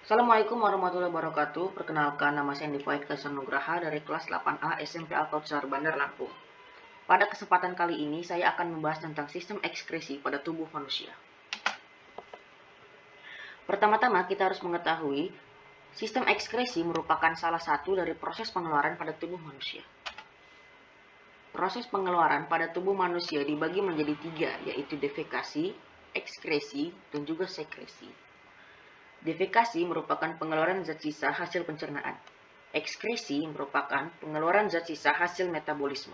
Assalamualaikum warahmatullahi wabarakatuh. Perkenalkan, nama saya Andy Kaisar Nugraha dari kelas 8A SMP Al-Kautsar Bandar Lampung. Pada kesempatan kali ini, saya akan membahas tentang sistem ekskresi pada tubuh manusia. Pertama-tama, kita harus mengetahui sistem ekskresi merupakan salah satu dari proses pengeluaran pada tubuh manusia. Proses pengeluaran pada tubuh manusia dibagi menjadi tiga, yaitu defekasi, ekskresi, dan juga sekresi. Defekasi merupakan pengeluaran zat sisa hasil pencernaan. Ekskresi merupakan pengeluaran zat sisa hasil metabolisme.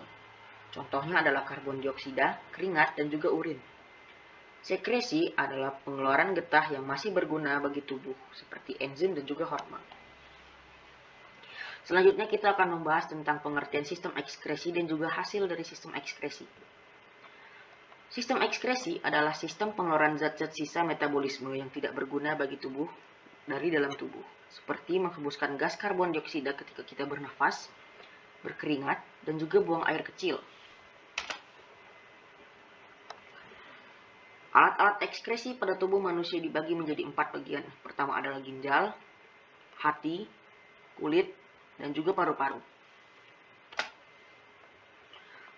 Contohnya adalah karbon dioksida, keringat, dan juga urin. Sekresi adalah pengeluaran getah yang masih berguna bagi tubuh, seperti enzim dan juga hormon. Selanjutnya kita akan membahas tentang pengertian sistem ekskresi dan juga hasil dari sistem ekskresi. Sistem ekskresi adalah sistem pengeluaran zat-zat sisa metabolisme yang tidak berguna bagi tubuh dari dalam tubuh, seperti menghembuskan gas karbon dioksida ketika kita bernafas, berkeringat, dan juga buang air kecil. Alat-alat ekskresi pada tubuh manusia dibagi menjadi 4 bagian. Pertama adalah ginjal, hati, kulit, dan juga paru-paru.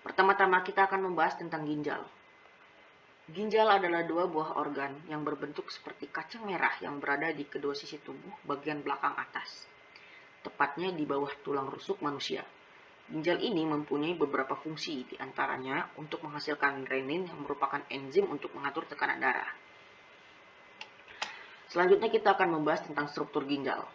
Pertama-tama kita akan membahas tentang ginjal. Ginjal adalah dua buah organ yang berbentuk seperti kacang merah yang berada di kedua sisi tubuh bagian belakang atas, tepatnya di bawah tulang rusuk manusia. Ginjal ini mempunyai beberapa fungsi, diantaranya untuk menghasilkan renin yang merupakan enzim untuk mengatur tekanan darah. Selanjutnya kita akan membahas tentang struktur ginjal.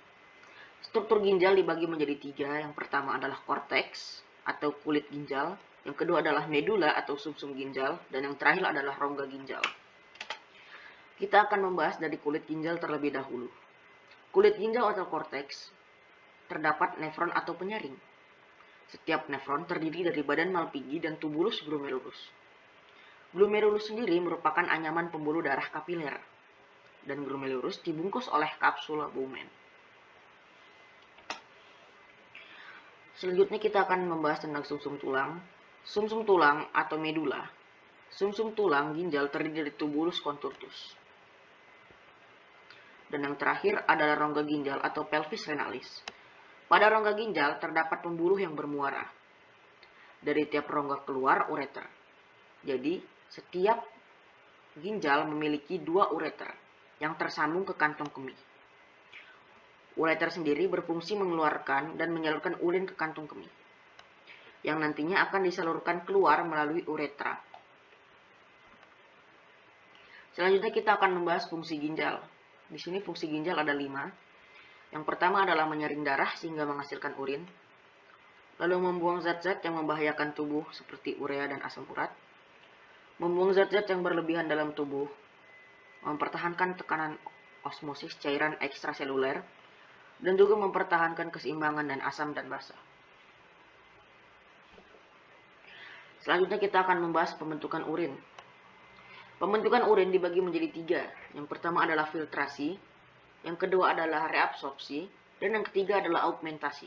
Struktur ginjal dibagi menjadi tiga. Yang pertama adalah korteks atau kulit ginjal, yang kedua adalah medula atau sumsum ginjal, dan yang terakhir adalah rongga ginjal. Kita akan membahas dari kulit ginjal terlebih dahulu. Kulit ginjal atau korteks terdapat nefron atau penyaring. Setiap nefron terdiri dari badan Malpighi dan tubulus glomerulus. Glomerulus sendiri merupakan anyaman pembuluh darah kapiler, dan glomerulus dibungkus oleh kapsul lumen. Selanjutnya kita akan membahas tentang sumsum tulang. Sumsum tulang atau medula. Sumsum tulang ginjal terdiri dari tubulus contortus. Dan yang terakhir adalah rongga ginjal atau pelvis renalis. Pada rongga ginjal terdapat pembuluh yang bermuara. Dari tiap rongga keluar ureter. Jadi, setiap ginjal memiliki 2 ureter yang tersambung ke kantong kemih. Ureter sendiri berfungsi mengeluarkan dan menyalurkan urin ke kantong kemih, yang nantinya akan disalurkan keluar melalui uretra. Selanjutnya kita akan membahas fungsi ginjal. Di sini fungsi ginjal ada 5. Yang pertama adalah menyaring darah sehingga menghasilkan urin, lalu membuang zat-zat yang membahayakan tubuh seperti urea dan asam urat, membuang zat-zat yang berlebihan dalam tubuh, mempertahankan tekanan osmosis cairan ekstraseluler, dan juga mempertahankan keseimbangan dan asam dan basa. Selanjutnya kita akan membahas pembentukan urin. Pembentukan urin dibagi menjadi 3. Yang pertama adalah filtrasi, yang kedua adalah reabsorpsi, dan yang ketiga adalah augmentasi.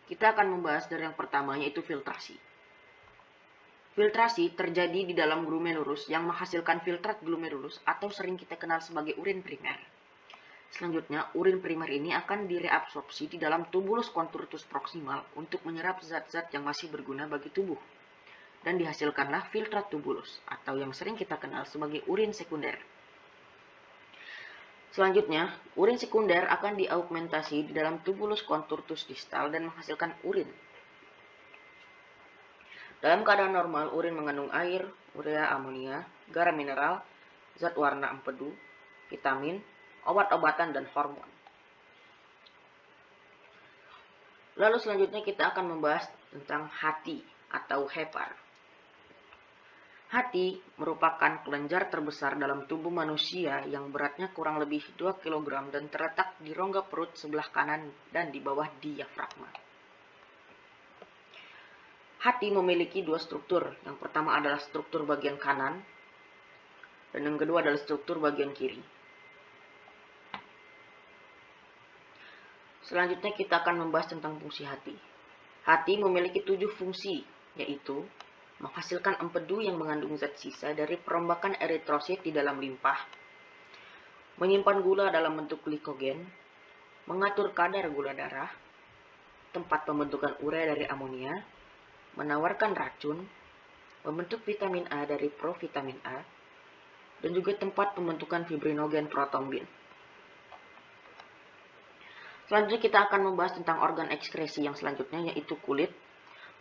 Kita akan membahas dari yang pertama, yaitu filtrasi. Filtrasi terjadi di dalam glomerulus yang menghasilkan filtrat glomerulus atau sering kita kenal sebagai urin primer. Selanjutnya, urin primer ini akan direabsorpsi di dalam tubulus contortus proximal untuk menyerap zat-zat yang masih berguna bagi tubuh. Dan dihasilkanlah filtrat tubulus atau yang sering kita kenal sebagai urin sekunder. Selanjutnya, urin sekunder akan diaugmentasi di dalam tubulus contortus distal dan menghasilkan urin. Dalam keadaan normal, urin mengandung air, urea, amonia, garam mineral, zat warna empedu, vitamin, obat-obatan, dan hormon. Lalu selanjutnya kita akan membahas tentang hati atau hepar. Hati merupakan kelenjar terbesar dalam tubuh manusia yang beratnya kurang lebih 2 kg dan terletak di rongga perut sebelah kanan dan di bawah diafragma. Hati memiliki 2 struktur. Yang pertama adalah struktur bagian kanan dan yang kedua adalah struktur bagian kiri. Selanjutnya kita akan membahas tentang fungsi hati. Hati memiliki 7 fungsi, yaitu menghasilkan empedu yang mengandung zat sisa dari perombakan eritrosit di dalam limpah, menyimpan gula dalam bentuk glikogen, mengatur kadar gula darah, tempat pembentukan urea dari amonia, menawarkan racun, membentuk vitamin A dari provitamin A, dan juga tempat pembentukan fibrinogen protombin. Selanjutnya kita akan membahas tentang organ ekskresi yang selanjutnya, yaitu kulit.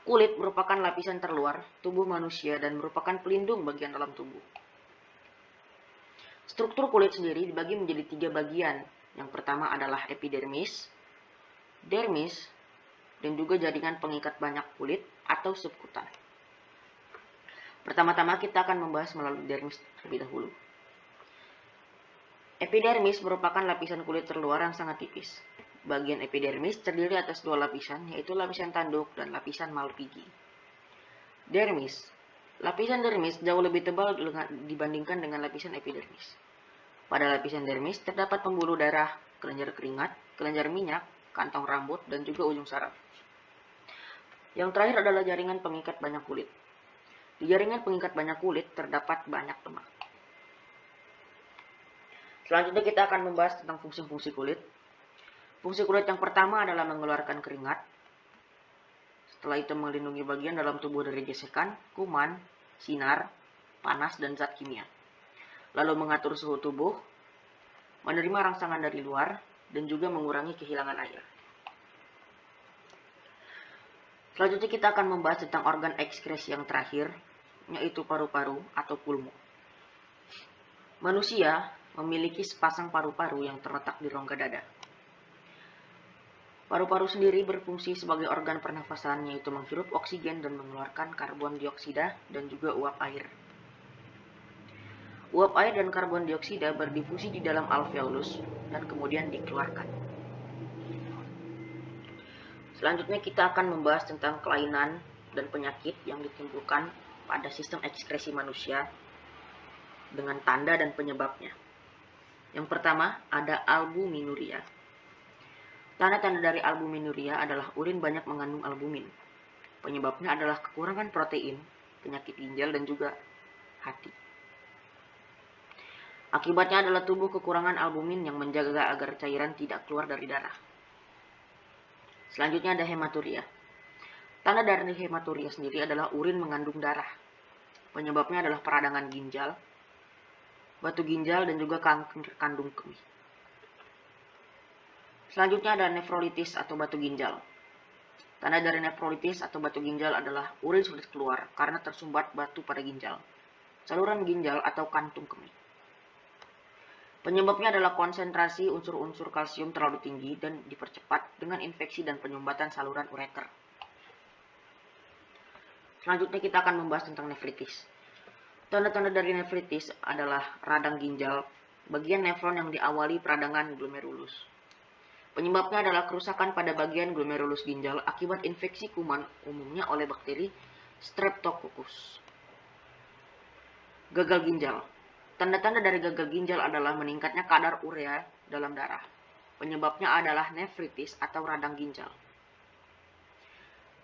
Kulit merupakan lapisan terluar tubuh manusia dan merupakan pelindung bagian dalam tubuh. Struktur kulit sendiri dibagi menjadi 3 bagian. Yang pertama adalah epidermis, dermis, dan juga jaringan pengikat banyak kulit atau subkutan. Pertama-tama kita akan membahas melalui dermis terlebih dahulu. Epidermis merupakan lapisan kulit terluar yang sangat tipis. Bagian epidermis terdiri atas 2 lapisan, yaitu lapisan tanduk dan lapisan Malpighi. Dermis. Lapisan dermis jauh lebih tebal dibandingkan dengan lapisan epidermis. Pada lapisan dermis terdapat pembuluh darah, kelenjar keringat, kelenjar minyak, kantong rambut, dan juga ujung saraf. Yang terakhir adalah jaringan pengikat banyak kulit. Di jaringan pengikat banyak kulit terdapat banyak lemak. Selanjutnya kita akan membahas tentang fungsi-fungsi kulit. Fungsi kulit yang pertama adalah mengeluarkan keringat. Setelah itu melindungi bagian dalam tubuh dari gesekan, kuman, sinar, panas, dan zat kimia. Lalu mengatur suhu tubuh, menerima rangsangan dari luar, dan juga mengurangi kehilangan air. Selanjutnya kita akan membahas tentang organ ekskresi yang terakhir, yaitu paru-paru atau pulmo. Manusia memiliki sepasang paru-paru yang terletak di rongga dada. Paru-paru sendiri berfungsi sebagai organ pernafasan, yaitu menghirup oksigen dan mengeluarkan karbon dioksida dan juga uap air. Uap air dan karbon dioksida berdifusi di dalam alveolus dan kemudian dikeluarkan. Selanjutnya kita akan membahas tentang kelainan dan penyakit yang ditimbulkan pada sistem ekskresi manusia dengan tanda dan penyebabnya. Yang pertama ada albuminuria. Tanda-tanda dari albuminuria adalah urin banyak mengandung albumin. Penyebabnya adalah kekurangan protein, penyakit ginjal, dan juga hati. Akibatnya adalah tubuh kekurangan albumin yang menjaga agar cairan tidak keluar dari darah. Selanjutnya ada hematuria. Tanda dari hematuria sendiri adalah urin mengandung darah. Penyebabnya adalah peradangan ginjal, batu ginjal, dan juga kanker kandung kemih. Selanjutnya ada nefrolitis atau batu ginjal. Tanda dari nefrolitis atau batu ginjal adalah urin sulit keluar karena tersumbat batu pada ginjal, saluran ginjal, atau kantung kemih. Penyebabnya adalah konsentrasi unsur-unsur kalsium terlalu tinggi dan dipercepat dengan infeksi dan penyumbatan saluran ureter. Selanjutnya kita akan membahas tentang nefritis. Tanda-tanda dari nefritis adalah radang ginjal, bagian nefron yang diawali peradangan glomerulus. Penyebabnya adalah kerusakan pada bagian glomerulus ginjal akibat infeksi kuman, umumnya oleh bakteri Streptococcus. Gagal ginjal. Tanda-tanda dari gagal ginjal adalah meningkatnya kadar urea dalam darah. Penyebabnya adalah nefritis atau radang ginjal.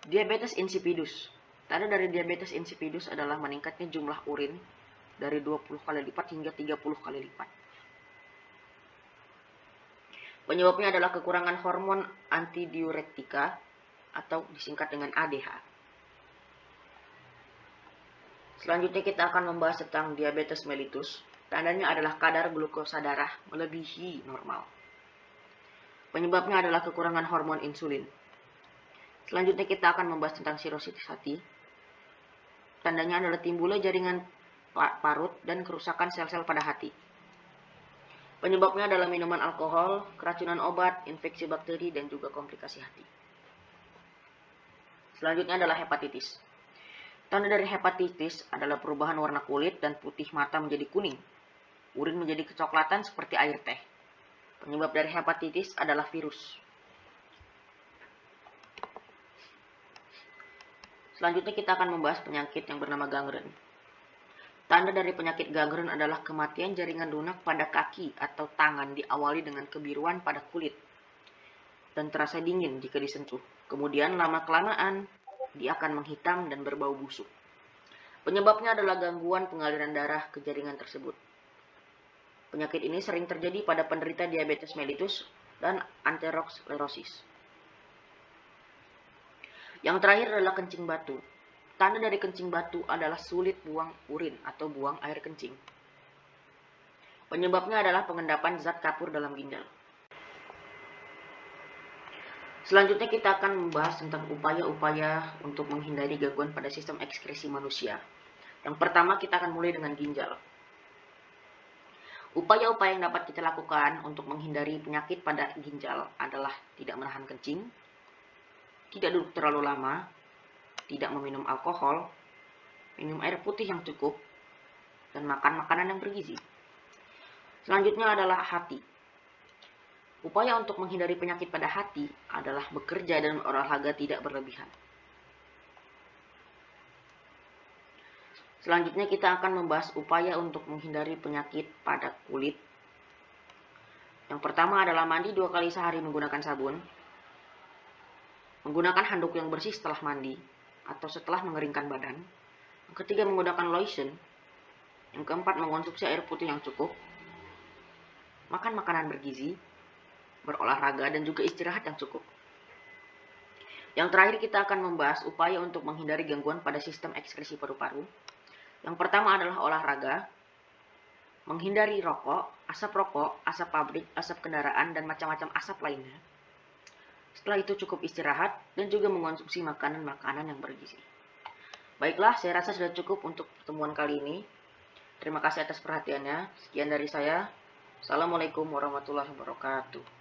Diabetes insipidus. Tanda dari diabetes insipidus adalah meningkatnya jumlah urin dari 20 kali lipat hingga 30 kali lipat. Penyebabnya adalah kekurangan hormon antidiuretika atau disingkat dengan ADH. Selanjutnya kita akan membahas tentang diabetes mellitus. Tandanya adalah kadar glukosa darah melebihi normal. Penyebabnya adalah kekurangan hormon insulin. Selanjutnya kita akan membahas tentang sirosis hati. Tandanya adalah timbulnya jaringan parut dan kerusakan sel-sel pada hati. Penyebabnya adalah minuman alkohol, keracunan obat, infeksi bakteri, dan juga komplikasi hati. Selanjutnya adalah hepatitis. Tanda dari hepatitis adalah perubahan warna kulit dan putih mata menjadi kuning. Urin menjadi kecoklatan seperti air teh. Penyebab dari hepatitis adalah virus. Selanjutnya kita akan membahas penyakit yang bernama gangren. Tanda dari penyakit gangren adalah kematian jaringan lunak pada kaki atau tangan diawali dengan kebiruan pada kulit dan terasa dingin jika disentuh. Kemudian lama-kelamaan dia akan menghitam dan berbau busuk. Penyebabnya adalah gangguan pengaliran darah ke jaringan tersebut. Penyakit ini sering terjadi pada penderita diabetes mellitus dan atherosclerosis. Yang terakhir adalah kencing batu. Tanda dari kencing batu adalah sulit buang urin atau buang air kencing. Penyebabnya adalah pengendapan zat kapur dalam ginjal. Selanjutnya kita akan membahas tentang upaya-upaya untuk menghindari gangguan pada sistem ekskresi manusia. Yang pertama kita akan mulai dengan ginjal. Upaya-upaya yang dapat kita lakukan untuk menghindari penyakit pada ginjal adalah tidak menahan kencing, tidak duduk terlalu lama, tidak meminum alkohol, minum air putih yang cukup, dan makan makanan yang bergizi. Selanjutnya adalah hati. Upaya untuk menghindari penyakit pada hati adalah bekerja dan olahraga tidak berlebihan. Selanjutnya kita akan membahas upaya untuk menghindari penyakit pada kulit. Yang pertama adalah mandi 2 kali sehari menggunakan sabun, menggunakan handuk yang bersih setelah mandi atau setelah mengeringkan badan. Yang ketiga menggunakan lotion. Yang keempat mengonsumsi air putih yang cukup, makan makanan bergizi, berolahraga dan juga istirahat yang cukup. Yang terakhir kita akan membahas upaya untuk menghindari gangguan pada sistem ekskresi paru-paru. Yang pertama adalah olahraga, menghindari rokok, asap pabrik, asap kendaraan, dan macam-macam asap lainnya. Setelah itu cukup istirahat dan juga mengonsumsi makanan-makanan yang bergizi. Baiklah, saya rasa sudah cukup untuk pertemuan kali ini. Terima kasih atas perhatiannya. Sekian dari saya. Assalamualaikum warahmatullahi wabarakatuh.